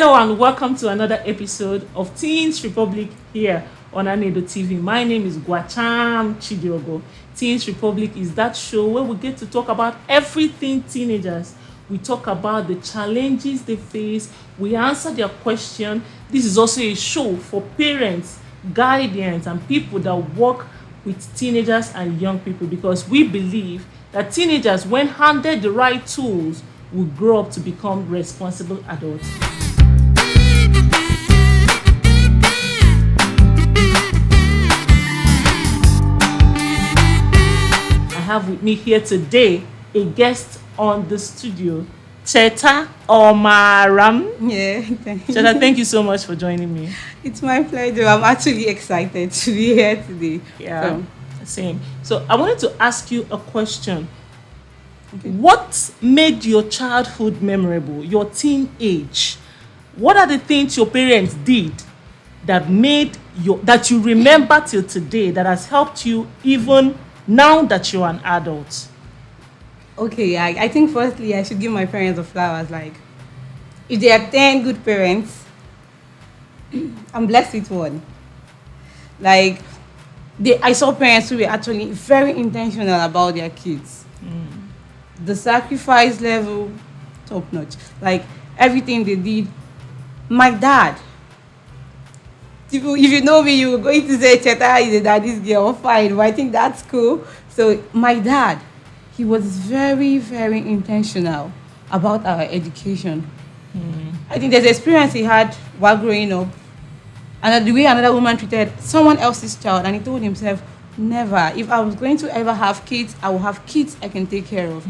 Hello and welcome to another episode of Teens Republic here on Anedo TV. My name is Guacham Chidiogo. Teens Republic is that show where we get to talk about everything teenagers. We talk about the challenges they face. We answer their question. This is also a show for parents, guardians, and people that work with teenagers and young people because we believe that teenagers, when handed the right tools, will grow up to become responsible adults. I have with me here today a guest on the studio, Cheta Omaram. Yeah, Cheta, thank you so much for joining me. it's my pleasure. I'm actually excited to be here today. Yeah, same. So I wanted to ask you a question. Okay. What made your childhood memorable, your teen age? What are the things your parents did that that you remember till today that has helped you even now that you're an adult? Okay, I think firstly I should give my parents the flowers. Like, if they are 10 good parents, I'm blessed with one. Like, I saw parents who were actually very intentional about their kids. The sacrifice level, top notch. Like, everything they did. My dad, if you know me, you were going to say Cheta is a daddy's girl, fine, but I think that's cool. So my dad, he was very, very intentional about our education. I think there's experience he had while growing up, and the way another woman treated someone else's child, and he told himself, never. If I was going to ever have kids, I will have kids I can take care of.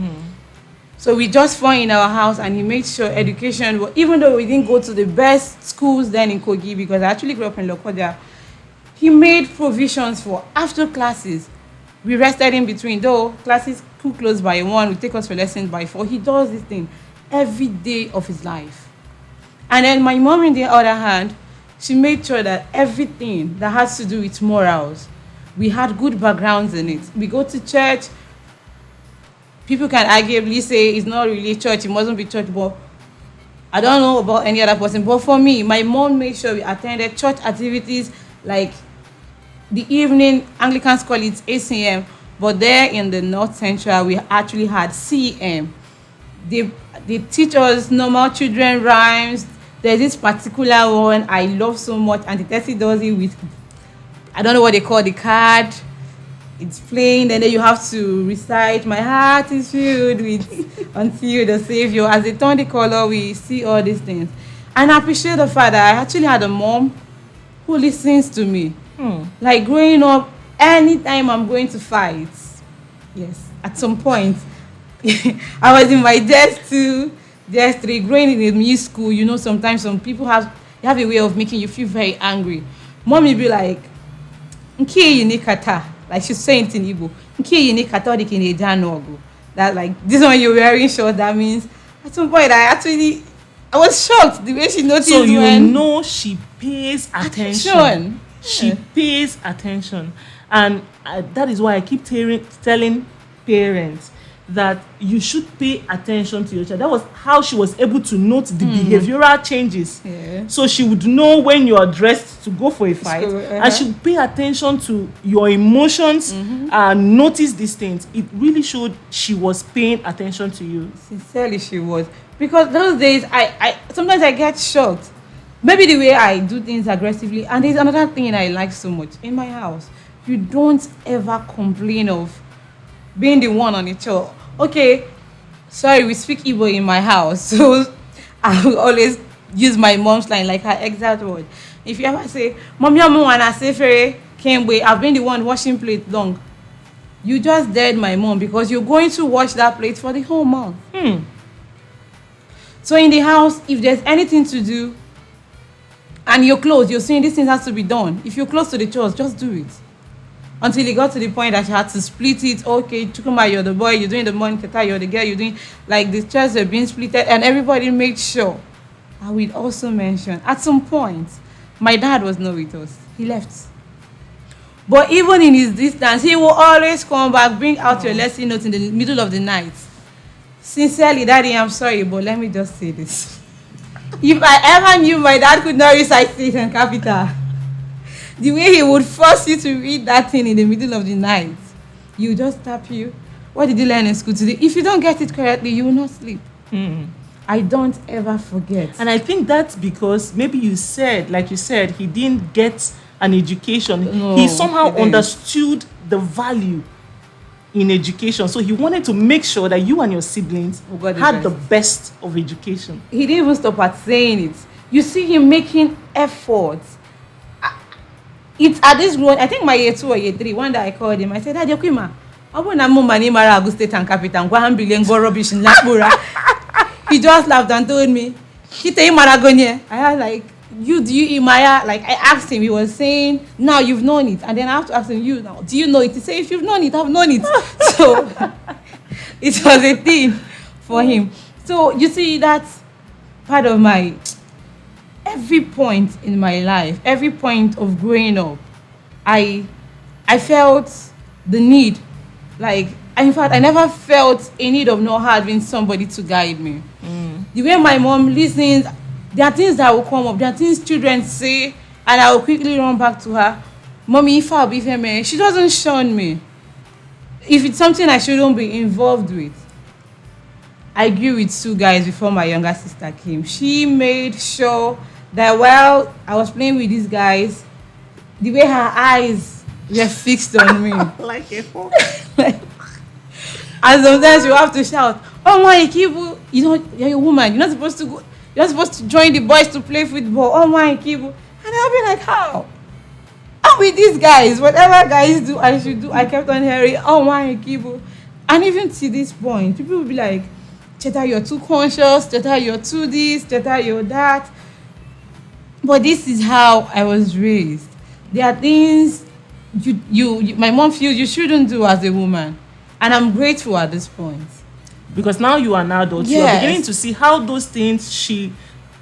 So we just found in our house, and he made sure education, even though we didn't go to the best schools then in Kogi, because I actually grew up in Lokoja, he made provisions for after classes. We rested in between, though classes could close by 1, we take us for lessons by 4. He does this thing every day of his life. And then my mom, on the other hand, she made sure that everything that has to do with morals, we had good backgrounds in it. We go to church. People can arguably say it's not really church, it mustn't be church, but I don't know about any other person. But for me, my mom made sure we attended church activities, like the evening, Anglicans call it ACM, but there in the North Central, we actually had CM. They teach us normal children rhymes. There's this particular one I love so much, and the Tessie does it with, I don't know what they call the card. It's plain, and then you have to recite, my heart is filled with until the Savior. As they turn the color, we see all these things. And I appreciate the fact that I actually had a mom who listens to me. Like growing up, anytime I'm going to fight, yes, at some point, I was in my DS2, DS3, growing in a new school. You know, sometimes some people have a way of making you feel very angry. Mom will be like, "Nki yinikata," like she's saying it in Igbo. "Nki yinikata dikine. That like this one you're wearing short. That means at some point I was shocked the way she noticed. So you know she pays attention. She pays attention, and that is why I keep telling parents that you should pay attention to your child. That was how she was able to note the behavioral changes. So she would know when you are dressed to go for a fight, and she would pay attention to your emotions and notice these things. It really showed she was paying attention to you. Sincerely, she was. Because those days, I sometimes I get shocked. Maybe the way I do things aggressively. And there's another thing I like so much. In my house, you don't ever complain of being the one on the chore. Okay, sorry, we speak Igbo in my house. So I will always use my mom's line, like her exact word. If you ever say, "Mom, your mom wanna say Ferry came away, I've been the one washing plate long." You just dead my mom because you're going to wash that plate for the whole month. So in the house, if there's anything to do, and you're close, you're saying this thing has to be done. If you're close to the chores, just do it. Until it got to the point that she had to split it. Okay, Chukuma, you're the boy, you're doing the morning, Teta, you're the girl, you're doing, like the chores are being splitted, and everybody made sure. I will also mention, at some point, my dad was not with us. He left. But even in his distance, he will always come back, bring out your lesson notes in the middle of the night. Sincerely, Daddy, I'm sorry, but let me just say this. If I ever knew my dad could not recite state and capital, the way he would force you to read that thing in the middle of the night, you just tap you. What did you learn in school today? If you don't get it correctly, you will not sleep. I don't ever forget. And I think that's because maybe you said, like you said, he didn't get an education. No, He somehow he didn't. understood the value in education. So he wanted to make sure that you and your siblings We got the had the best. best of education. He didn't even stop at saying it. You see him making efforts. It's at this growing, I think my year 2 or year 3, one day I called him. I said, Daddy Okima, I want to money Mara Agus State and Capital. Go and billion go rubbish in Lakbura. He just laughed and told me, Kita Maragonia. I was like, do you Imaya? Like, I asked him, he was saying, now you've known it. And then I have to ask him, you now, do you know it? He said, if you've known it, I've known it. So it was a thing for him. So you see, that's part of my, every point in my life, every point of growing up, I felt the need, like, in fact, I never felt a need of not having somebody to guide me. The way my mom listens, there are things that will come up, there are things children say, and I will quickly run back to her. Mommy, if I'll be fair, she doesn't shun me. If it's something I shouldn't be involved with. I grew with 2 guys before my younger sister came. She made sure that while I was playing with these guys, the way her eyes were fixed on me. Like a hawk. And sometimes you have to shout, oh my Ikibu, you know, you're a woman, you're not supposed to go, you're not supposed to join the boys to play football. Oh my Ikibu. And I'll be like, how? I'm with these guys. Whatever guys do, I should do. I kept on hearing, oh my Ikibu. And even to this point, people will be like, Cheta, you're too conscious, Cheta, you're too this, Cheta, you're that. But this is how I was raised. There are things you my mom feels you shouldn't do as a woman. And I'm grateful at this point. Because now you are an adult, you are Yes. beginning to see how those things she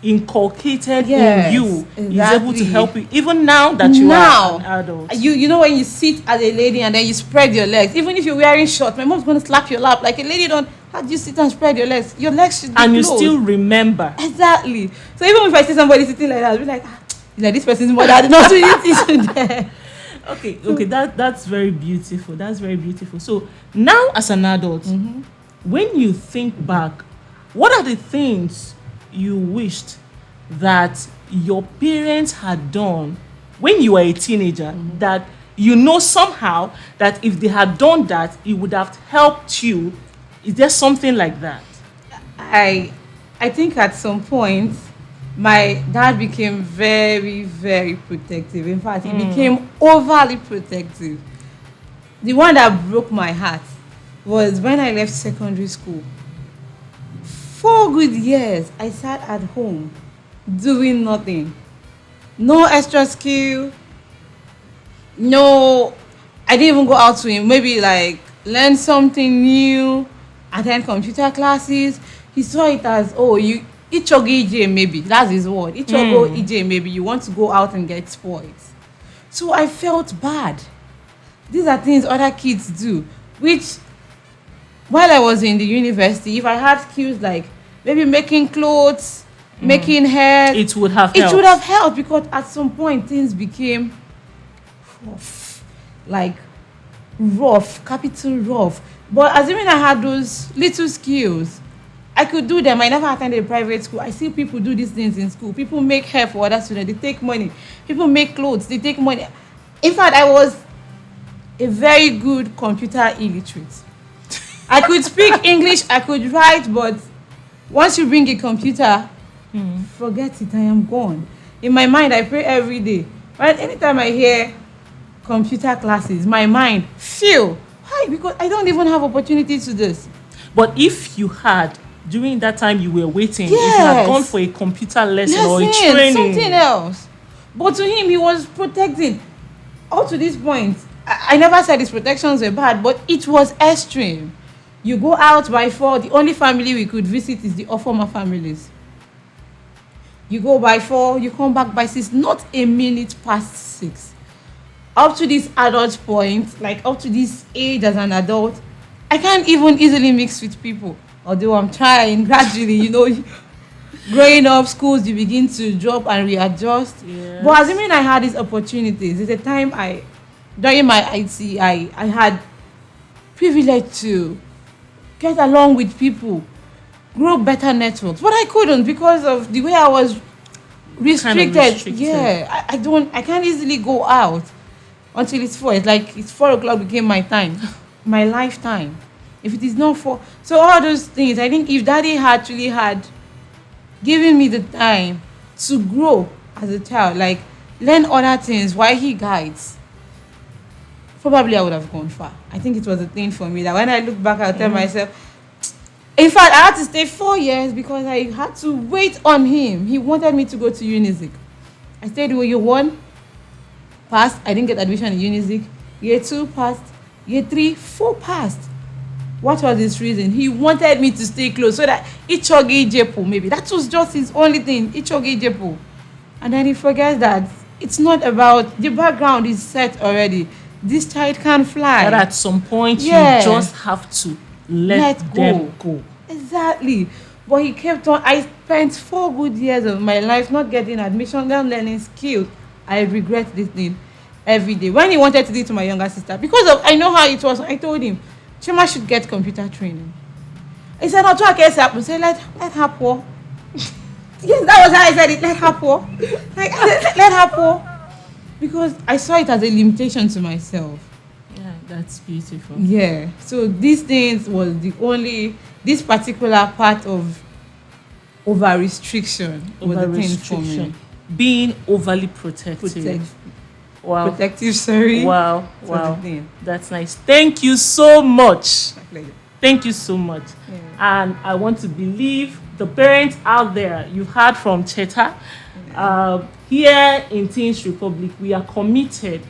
inculcated Yes, in you is able exactly. to help you, even now that you are an adult. You know when you sit as a lady and then you spread your legs, even if you're wearing shorts, my mom's going to slap your lap like a lady don't. How do you sit and spread your legs? Your legs should be And you closed. still remember. Exactly. So even if I see somebody sitting like that, I'll be like, this person's mother did not do it there. Okay, that's very beautiful. That's very beautiful. So now as an adult, when you think back, what are the things you wished that your parents had done when you were a teenager that you know somehow that if they had done that, it would have helped you? Is there something like that? I think at some point my dad became very, very protective. In fact, he became overly protective. The one that broke my heart was when I left secondary school. 4 good years, I sat at home doing nothing. No extra skill. No, I didn't even go out to him. Maybe like learn something new, attend computer classes. He saw it as, oh, you Ichogo EJ maybe. That's his word. Ichogo EJ maybe. You want to go out and get spoiled. So I felt bad. These are things other kids do, which while I was in the university, if I had skills like maybe making clothes, making hair, It would have it helped. would have helped, because at some point things became rough, like rough, capital rough. But assuming I had those little skills, I could do them. I never attended a private school. I see people do these things in school. People make hair for other students. They take money. People make clothes. They take money. In fact, I was a very good computer illiterate. I could speak English. I could write. But once you bring a computer, forget it. I am gone. In my mind, I pray every day. Right? Anytime I hear computer classes, my mind feel. Why? Because I don't even have opportunity to this. But if you had, during that time you were waiting, if you had Yes. gone for a computer lesson or a Listen, training, something else. But to him, he was protecting. Up to this point, I never said his protections were bad, but it was extreme. You go out by 4, the only family we could visit is the Ofoma families. You go by 4, you come back by 6, not a minute past 6. Up to this adult point, like up to this age as an adult, I can't even easily mix with people. Although I'm trying gradually, growing up, schools, you begin to drop and readjust. Yes. But assuming I had these opportunities, it's a time during my IT, I had privilege to get along with people, grow better networks. But I couldn't because of the way I was restricted. Kind of restricted. Yeah, I can't easily go out until it's 4. It's like it's 4 o'clock became my time, my lifetime. If it is not 4, so all those things, I think if daddy actually had given me the time to grow as a child, like learn other things while he guides, probably I would have gone far. I think it was a thing for me that when I look back, I'll tell myself, in fact, I had to stay 4 years because I had to wait on him. He wanted me to go to Unizik. I stayed with year 1, passed. I didn't get admission in Unizik. Year 2 passed. Year 3, 4 passed. What was his reason? He wanted me to stay close so that Ichogi Jepo, maybe. That was just his only thing, Ichogi Jepo. And then he forgets that it's not about, the background is set already. This child can fly. That at some point Yeah. you just have to let them go. Exactly. But he kept on. I spent 4 good years of my life not getting admission, not learning skills. I regret this thing every day. When he wanted to do it to my younger sister, because of I know how it was, I told him, Chima should get computer training. He said, no, I said, let her pour. Yes, that was how I said it, let her pour. Like, let her pour. Because I saw it as a limitation to myself. Yeah, that's beautiful. Yeah. So these things was this particular part of over restriction was the thing for me. Being overly protective. Wow. Protective, sorry. Wow. was Wow. the thing. That's nice. Thank you so much. My pleasure. Thank you so much. Yeah. And I want to believe the parents out there, you've heard from Cheta. Here in Teens Republic, we are committed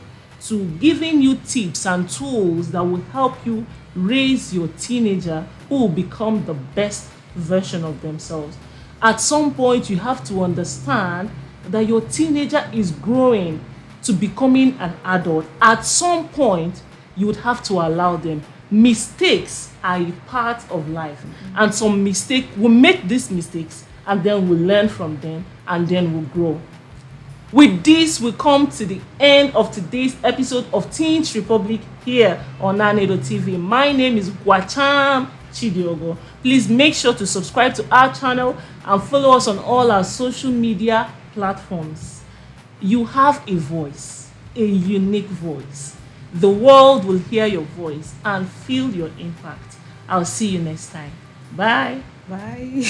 to giving you tips and tools that will help you raise your teenager who will become the best version of themselves. At some point, you have to understand that your teenager is growing to becoming an adult. At some point, you would have to allow them. Mistakes are a part of life, and some mistake will make these mistakes, and then we'll learn from them, and then we'll grow. With this, we come to the end of today's episode of Teens Republic here on Nanedo TV. My name is Gwacham Chidiogo. Please make sure to subscribe to our channel and follow us on all our social media platforms. You have a voice, a unique voice. The world will hear your voice and feel your impact. I'll see you next time. Bye. Bye.